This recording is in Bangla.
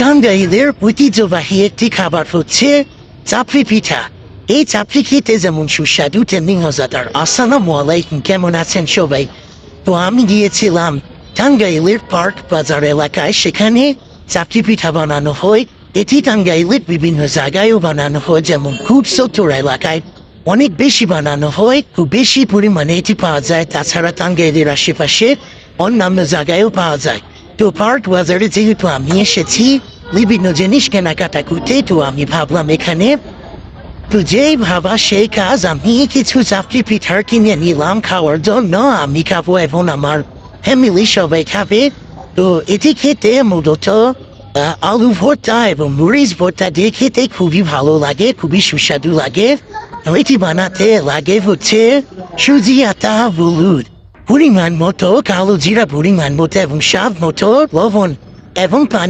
টাঙ্গাইলের ঐতিহ্যবাহী একটি খাবার হচ্ছে চাপড়ি পিঠা। এই চাপড়ি খেতে যেমন সুস্বাদু তেমনি মজাদার। আসসালামু আলাইকুম, কেমন আছেন সবাই? তো আমি গিয়েছিলাম টাঙ্গাইলের পার্ক বাজার এলাকায়, সেখানে চাপড়ি পিঠা বানানো হয়। এটি টাঙ্গাইলের বিভিন্ন জায়গায়ও বানানো হয়, যেমন খুব চত্বর এলাকায় অনেক বেশি বানানো হয়, খুব বেশি পরিমাণে এটি পাওয়া যায়। তাছাড়া টাঙ্গাইলের আশেপাশে অন্যান্য জায়গায়ও পাওয়া যায়। তো পার্ক বাজারে যেহেতু আমি এসেছি বিভিন্ন জিনিস কেনাকাটা করতে, তো আমি ভাবলাম এখানে তো যেই ভাবা সেই কাজ, আমি কিছু চাপড়ি পিঠার কিনে নিলাম খাওয়ার জন্য। আমি খাবো এবং আমার ফ্যামিলি সবাই খাবে। তো এটি খেতে মূলত আলু ভর্তা এবং মরিচ ভর্তা দিয়ে খেতে খুবই ভালো লাগে, খুবই সুস্বাদু লাগে। এটি বানাতে লাগে হচ্ছে সুজি, আটা, হলুদ, পরিমাণ মতো কালো জিরা, পরিমাণ মতো এবং স্বাদ মতো লবণ এবং পানি।